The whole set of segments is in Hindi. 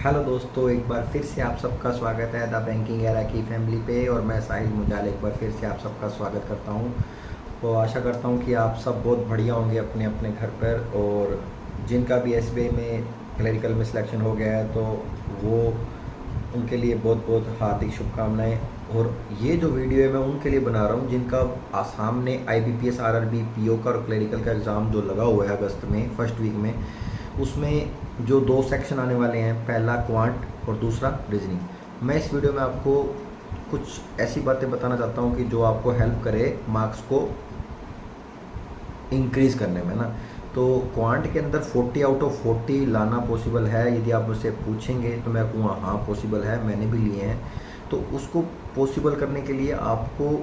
हेलो दोस्तों, एक बार फिर से आप सबका स्वागत है द बैंकिंग एरा की फैमिली पे। और मैं साहिल मुजाल एक बार फिर से आप सबका स्वागत करता हूं। तो आशा करता हूं कि आप सब बहुत बढ़िया होंगे अपने अपने घर पर। और जिनका भी एसबीआई में क्लरिकल में सिलेक्शन हो गया है तो वो उनके लिए बहुत बहुत हार्दिक शुभकामनाएं। और ये जो वीडियो है मैं उनके लिए बना रहा हूँ जिनका सामने आईबीपीएस आरआरबी पीओ का और क्लरिकल का एग्ज़ाम जो लगा हुआ है अगस्त में फर्स्ट वीक में। उसमें जो दो सेक्शन आने वाले हैं, पहला क्वांट और दूसरा रीजनिंग। मैं इस वीडियो में आपको कुछ ऐसी बातें बताना चाहता हूँ कि जो आपको हेल्प करे मार्क्स को इंक्रीज़ करने में ना। तो क्वांट के अंदर 40 आउट ऑफ 40 लाना पॉसिबल है। यदि आप मुझसे पूछेंगे तो मैं कहूँगा हाँ पॉसिबल है, मैंने भी लिए हैं। तो उसको पॉसिबल करने के लिए आपको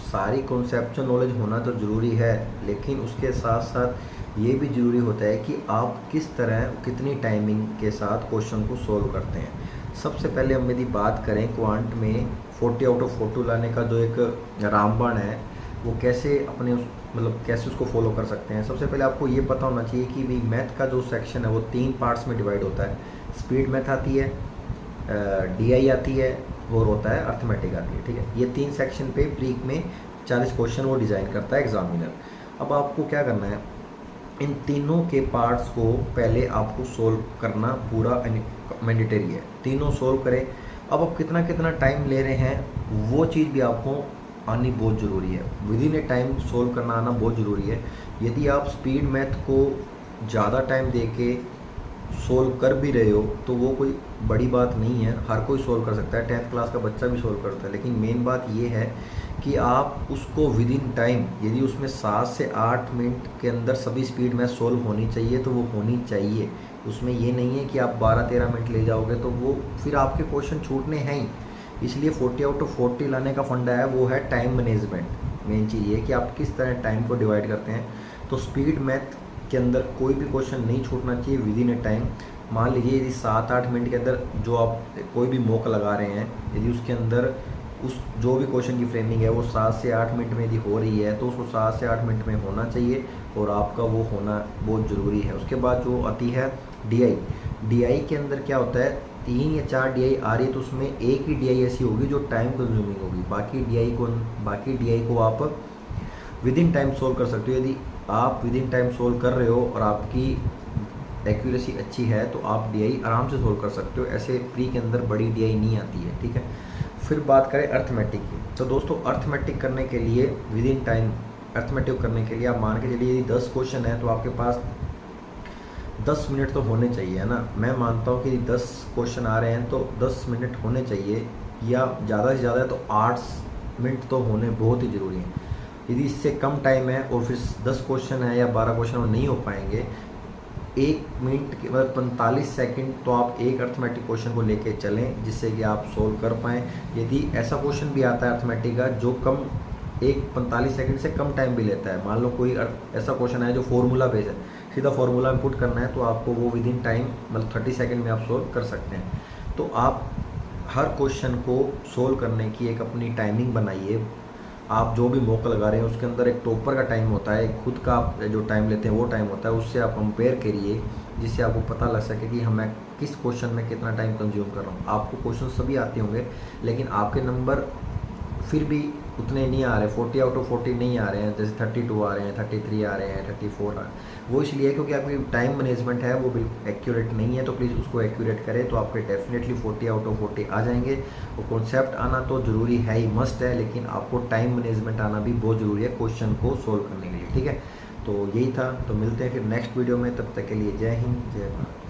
सारी कॉन्सेप्चुअल नॉलेज होना तो ज़रूरी है, लेकिन उसके साथ साथ ये भी ज़रूरी होता है कि आप किस तरह कितनी टाइमिंग के साथ क्वेश्चन को सोल्व करते हैं। सबसे पहले हम यदि बात करें क्वांट में 40 आउट ऑफ 40 लाने का जो एक रामबाण है वो कैसे अपने कैसे उसको फॉलो कर सकते हैं। सबसे पहले आपको ये पता होना चाहिए कि भाई मैथ का जो सेक्शन है वो 3 पार्ट्स में डिवाइड होता है। स्पीड मैथ आती है, डीआई आती है और होता है अर्थमेटिक आती है। ठीक है, ये 3 सेक्शन पे प्रीक में 40 क्वेश्चन वो डिज़ाइन करता है एग्जामिनर। अब आपको क्या करना है, इन तीनों के पार्ट्स को पहले आपको सोल्व करना पूरा मैंडेटरी है। तीनों सोल्व करें। अब आप कितना कितना टाइम ले रहे हैं वो चीज़ भी आपको आनी बहुत ज़रूरी है। With in A time solve करना आना बहुत ज़रूरी है। यदि आप स्पीड मैथ को ज़्यादा टाइम दे के सोल्व कर भी रहे हो तो वो कोई बड़ी बात नहीं है, हर कोई सोल्व कर सकता है, 10th क्लास का बच्चा भी सोल्व करता है। लेकिन मेन बात ये है कि आप उसको विद इन टाइम, यदि उसमें 7 से 8 मिनट के अंदर सभी स्पीड मैथ सोल्व होनी चाहिए तो वो होनी चाहिए। उसमें ये नहीं है कि आप 12-13 मिनट ले जाओगे तो वो फिर आपके क्वेश्चन छूटने हैं ही। इसलिए 40 आउट ऑफ 40 लाने का फंडा है वो है टाइम मैनेजमेंट। मेन चीज़ ये है कि आप किस तरह टाइम को डिवाइड करते हैं। तो स्पीड मैथ के अंदर कोई भी क्वेश्चन नहीं छूटना चाहिए विद इन ए टाइम। मान लीजिए यदि 7-8 मिनट के अंदर जो आप कोई भी मॉक लगा रहे हैं, यदि उसके अंदर उस जो भी क्वेश्चन की फ्रेमिंग है वो 7 से 8 मिनट में यदि हो रही है तो उसको 7 से 8 मिनट में होना चाहिए और आपका वो होना बहुत ज़रूरी है। उसके बाद जो आती है डीआई। डीआई के अंदर क्या होता है, 3 या 4 डीआई आ रही है तो उसमें एक ही डीआई ऐसी होगी जो टाइम कंज्यूमिंग होगी। बाकी डीआई को आप विद इन टाइम सोल्व कर सकते हो। यदि आप विद इन टाइम सोल्व कर रहे हो और आपकी एक्यूरेसी अच्छी है तो आप डीआई आराम से सोल्व कर सकते हो। ऐसे प्री के अंदर बड़ी डीआई नहीं आती है। ठीक है, फिर बात करें अर्थमेटिक की। तो दोस्तों अर्थमेटिक करने के लिए विद इन टाइम अर्थमेटिक करने के लिए आप मान के चलिए यदि 10 क्वेश्चन है तो आपके पास 10 मिनट तो होने चाहिए, है ना। मैं मानता हूँ कि 10 क्वेश्चन आ रहे हैं तो 10 मिनट होने चाहिए, या ज़्यादा से ज़्यादा तो 8 मिनट तो होने बहुत ही ज़रूरी है। यदि इससे कम टाइम है और फिर 10 क्वेश्चन है या 12 क्वेश्चन वो नहीं हो पाएंगे, 1 मिनट के मतलब 45 सेकंड तो आप एक अर्थमेटिक क्वेश्चन को लेके चलें जिससे कि आप सोल्व कर पाएँ। यदि ऐसा क्वेश्चन भी आता है अर्थमेटिक का जो 45 सेकंड से कम टाइम भी लेता है, मान लो कोई ऐसा क्वेश्चन है जो फॉर्मूला बेस्ड है, सीधा फॉर्मूला इनपुट करना है तो आपको वो विद इन टाइम मतलब 30 सेकंड में आप सोल्व कर सकते हैं। तो आप हर क्वेश्चन को सोल्व करने की एक अपनी टाइमिंग बनाइए। आप जो भी मौका लगा रहे हैं उसके अंदर एक टॉपर का टाइम होता है, खुद का आप जो टाइम लेते हैं वो टाइम होता है, उससे आप कंपेयर करिए जिससे आपको पता लग सके कि मैं किस क्वेश्चन में कितना टाइम कंज्यूम कर रहा हूँ। आपको क्वेश्चन सभी आते होंगे लेकिन आपके नंबर फिर भी उतने नहीं आ रहे, 40 आउट ऑफ 40 नहीं आ रहे हैं, जैसे 32 आ रहे हैं, 33 आ रहे हैं, 34 आ रहे हैं। वो इसलिए क्योंकि आपकी टाइम मैनेजमेंट है वो बिल्कुल एक्यूरेट नहीं है। तो प्लीज़ उसको एक्यूरेट करें तो आपके डेफिनेटली 40 आउट ऑफ 40 आ जाएंगे। वो कॉन्सेप्ट आना तो ज़रूरी है ही, मस्ट है, लेकिन आपको टाइम मैनेजमेंट आना भी बहुत ज़रूरी है क्वेश्चन को सोल्व करने के लिए। ठीक है, तो यही था। तो मिलते हैं फिर नेक्स्ट वीडियो में, तब तक के लिए जय हिंद जय भारत।